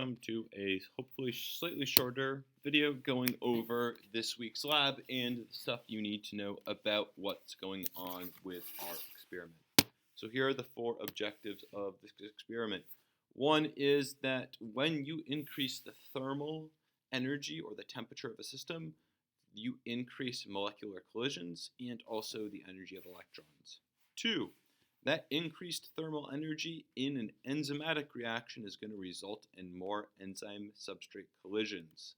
welcome to a hopefully slightly shorter video going over this week's lab and the stuff you need to know about what's going on with our experiment. So here are the four objectives of this experiment. One is that when you increase the thermal energy or the temperature of a system, you increase molecular collisions and also the energy of electrons. Two, that increased thermal energy in an enzymatic reaction is going to result in more enzyme-substrate collisions.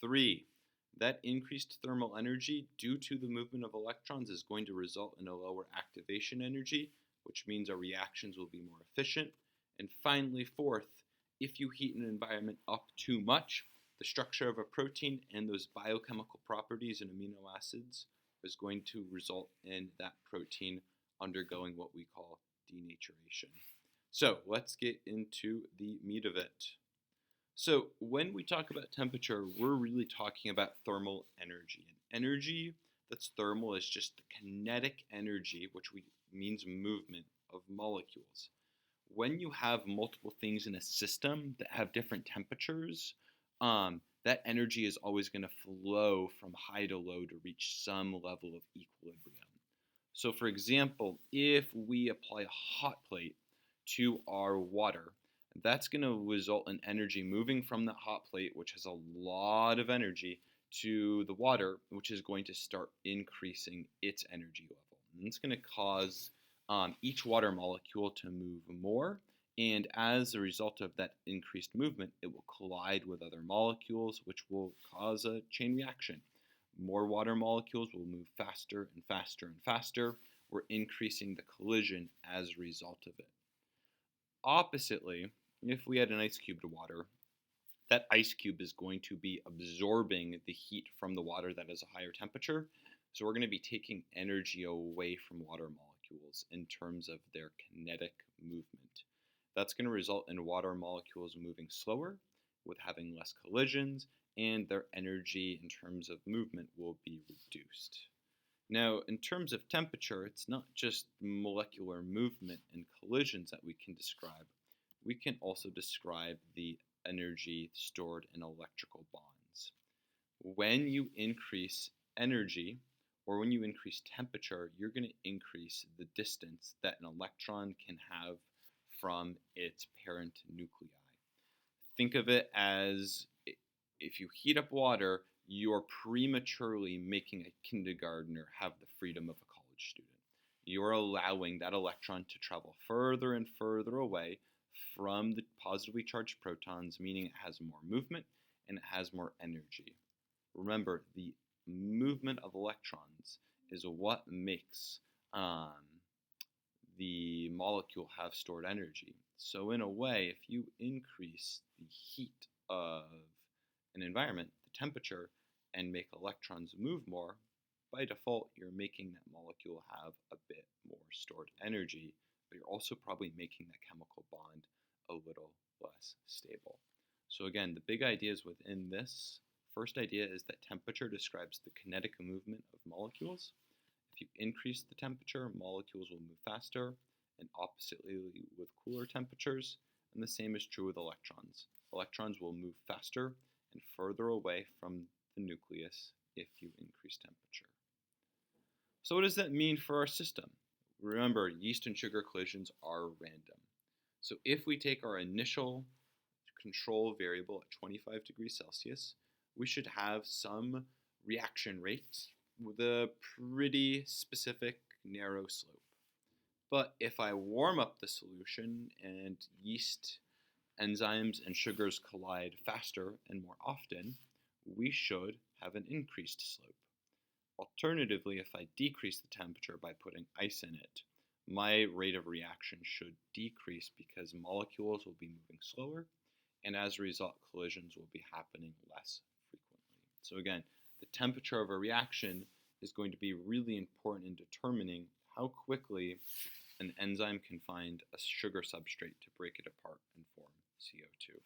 Three, that increased thermal energy due to the movement of electrons is going to result in a lower activation energy, which means our reactions will be more efficient. And finally, fourth, if you heat an environment up too much, the structure of a protein and those biochemical properties in amino acids is going to result in that protein undergoing what we call denaturation. So let's get into the meat of it. So when we talk about temperature, we're really talking about thermal energy. And energy that's thermal is just the kinetic energy, which means movement of molecules. When you have multiple things in a system that have different temperatures, that energy is always going to flow from high to low to reach some level of equilibrium. So for example, if we apply a hot plate to our water, that's going to result in energy moving from that hot plate, which has a lot of energy, to the water, which is going to start increasing its energy level. And it's going to cause each water molecule to move more, and as a result of that increased movement, it will collide with other molecules, which will cause a chain reaction. More water molecules will move faster and faster and faster. We're increasing the collision as a result of it. Oppositely, if we add an ice cube to water, that ice cube is going to be absorbing the heat from the water that is a higher temperature. So we're going to be taking energy away from water molecules in terms of their kinetic movement. That's going to result in water molecules moving slower, with having less collisions, and their energy in terms of movement will be reduced. Now, in terms of temperature, it's not just molecular movement and collisions that we can describe. We can also describe the energy stored in electrical bonds. When you increase energy, or when you increase temperature, you're going to increase the distance that an electron can have from its parent nuclei. Think of it as if you heat up water, you're prematurely making a kindergartner have the freedom of a college student. You're allowing that electron to travel further and further away from the positively charged protons, meaning it has more movement and it has more energy. Remember, the movement of electrons is what makes the molecule have stored energy. So in a way, if you increase the heat of an environment, the temperature, and make electrons move more, by default, you're making that molecule have a bit more stored energy, but you're also probably making that chemical bond a little less stable. So again, the big ideas within this, first idea is that temperature describes the kinetic movement of molecules. If you increase the temperature, molecules will move faster, and oppositely with cooler temperatures, and the same is true with electrons. Electrons will move faster and further away from the nucleus if you increase temperature. So what does that mean for our system? Remember, yeast and sugar collisions are random. So if we take our initial control variable at 25 degrees Celsius, we should have some reaction rates with a pretty specific narrow slope. But if I warm up the solution and yeast, enzymes, and sugars collide faster and more often, we should have an increased slope. Alternatively, if I decrease the temperature by putting ice in it, my rate of reaction should decrease because molecules will be moving slower, and as a result, collisions will be happening less frequently. So again, the temperature of a reaction is going to be really important in determining how quickly an enzyme can find a sugar substrate to break it apart and form CO2.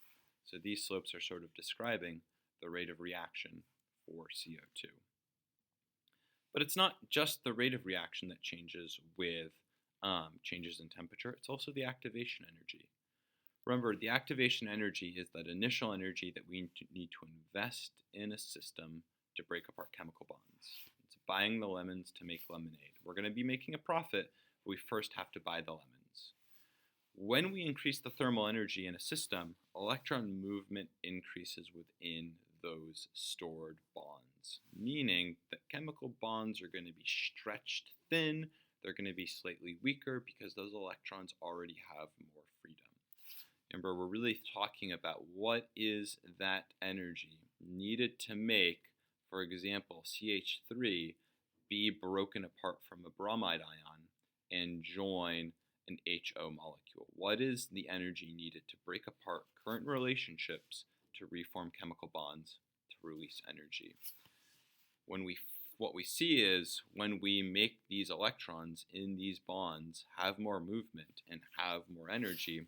So these slopes are sort of describing the rate of reaction for CO2. But it's not just the rate of reaction that changes with changes in temperature, it's also the activation energy. Remember, the activation energy is that initial energy that we need to invest in a system to break apart chemical bonds. It's buying the lemons to make lemonade. We're going to be making a profit, but we first have to buy the lemons. When we increase the thermal energy in a system, electron movement increases within those stored bonds, meaning that chemical bonds are going to be stretched thin. They're going to be slightly weaker because those electrons already have more freedom. Remember, we're really talking about what is that energy needed to make, for example, CH3 be broken apart from a bromide ion and join an HO molecule. What is the energy needed to break apart current relationships to reform chemical bonds to release energy? What we see is when we make these electrons in these bonds have more movement and have more energy,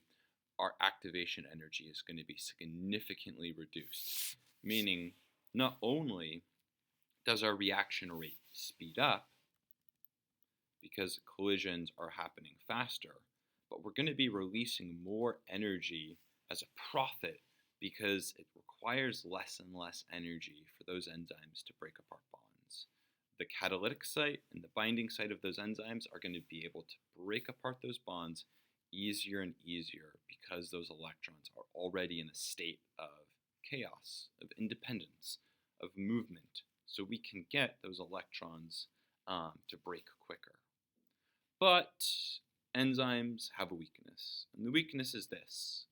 our activation energy is going to be significantly reduced, meaning not only does our reaction rate speed up because collisions are happening faster, but we're going to be releasing more energy as a profit because it requires less and less energy for those enzymes to break apart bonds. The catalytic site and the binding site of those enzymes are going to be able to break apart those bonds easier and easier because those electrons are already in a state of chaos, of independence, of movement. So we can get those electrons to break quicker. But enzymes have a weakness, and the weakness is this.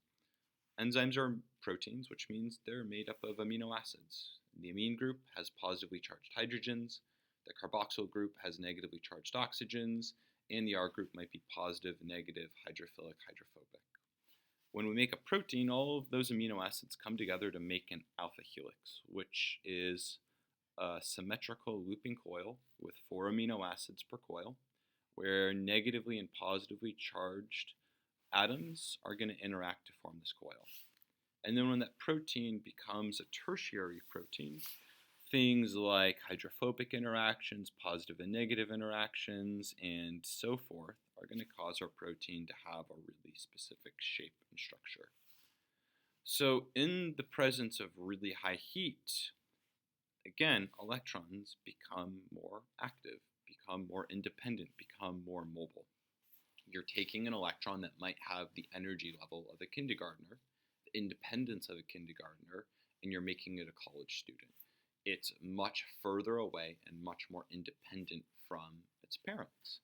Enzymes are proteins, which means they're made up of amino acids. The amine group has positively charged hydrogens, the carboxyl group has negatively charged oxygens, and the R group might be positive, negative, hydrophilic, hydrophobic. When we make a protein, all of those amino acids come together to make an alpha helix, which is a symmetrical looping coil with 4 amino acids per coil, where negatively and positively charged atoms are going to interact to form this coil. And then when that protein becomes a tertiary protein, things like hydrophobic interactions, positive and negative interactions, and so forth are going to cause our protein to have a really specific shape and structure. So in the presence of really high heat, again, electrons become more active, become more independent, become more mobile. You're taking an electron that might have the energy level of a kindergartner, the independence of a kindergartner, and you're making it a college student. It's much further away and much more independent from its parents.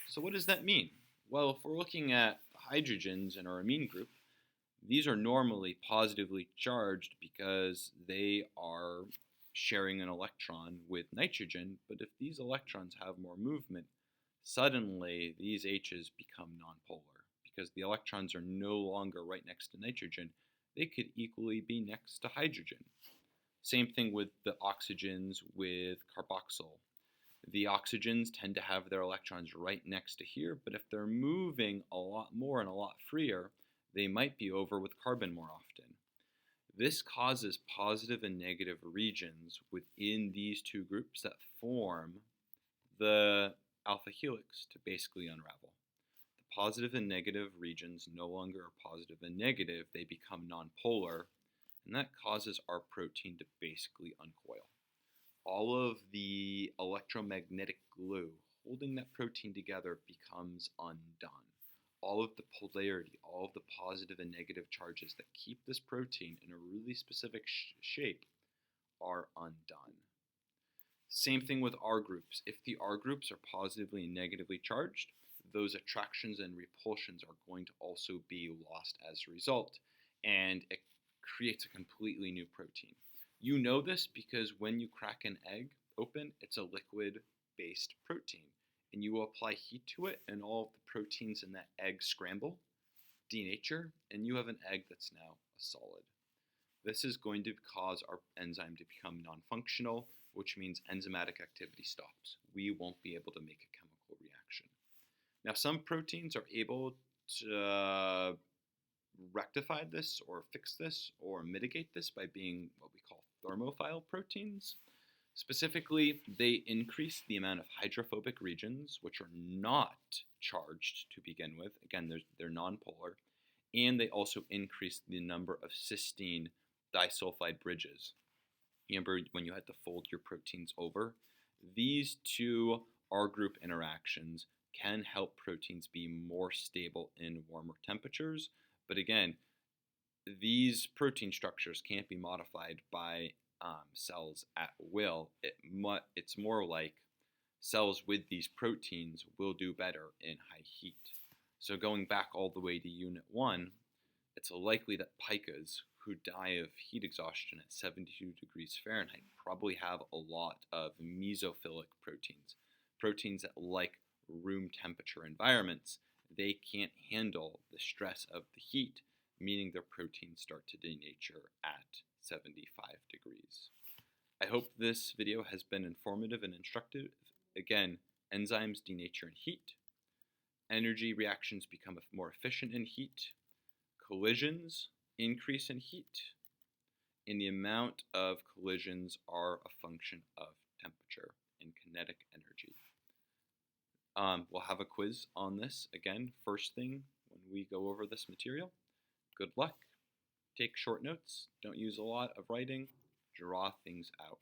So what does that mean? Well, if we're looking at hydrogens in our amine group, these are normally positively charged because they are sharing an electron with nitrogen, but if these electrons have more movement, suddenly these H's become nonpolar because the electrons are no longer right next to nitrogen. They could equally be next to hydrogen. Same thing with the oxygens with carboxyl. The oxygens tend to have their electrons right next to here, but if they're moving a lot more and a lot freer, they might be over with carbon more often. This causes positive and negative regions within these two groups that form the alpha helix to basically unravel. The positive and negative regions no longer are positive and negative, they become nonpolar, and that causes our protein to basically uncoil. All of the electromagnetic glue holding that protein together becomes undone. All of the polarity, all of the positive and negative charges that keep this protein in a really specific shape are undone. Same thing with R groups. If the R groups are positively and negatively charged, those attractions and repulsions are going to also be lost as a result, and it creates a completely new protein. You know this because when you crack an egg open, it's a liquid-based protein, and you will apply heat to it, and all of the proteins in that egg scramble, denature, and you have an egg that's now a solid. This is going to cause our enzyme to become non-functional, which means enzymatic activity stops. We won't be able to make a chemical reaction. Now, some proteins are able to rectify this or fix this or mitigate this by being what we call thermophile proteins. Specifically, they increase the amount of hydrophobic regions, which are not charged to begin with. Again, they're nonpolar, and they also increase the number of cysteine disulfide bridges. Remember when you had to fold your proteins over? These two R group interactions can help proteins be more stable in warmer temperatures, but again, these protein structures can't be modified by cells at will. It's more like cells with these proteins will do better in high heat. So going back all the way to Unit 1, it's likely that pikas who die of heat exhaustion at 72 degrees Fahrenheit probably have a lot of mesophilic proteins, proteins that like room temperature environments. They can't handle the stress of the heat, meaning their proteins start to denature at 75 degrees. I hope this video has been informative and instructive. Again, enzymes denature in heat. Energy reactions become more efficient in heat. Collisions increase in heat. And the amount of collisions are a function of temperature and kinetic energy. We'll have a quiz on this again first thing when we go over this material. Good luck. Take short notes. Don't use a lot of writing. Draw things out.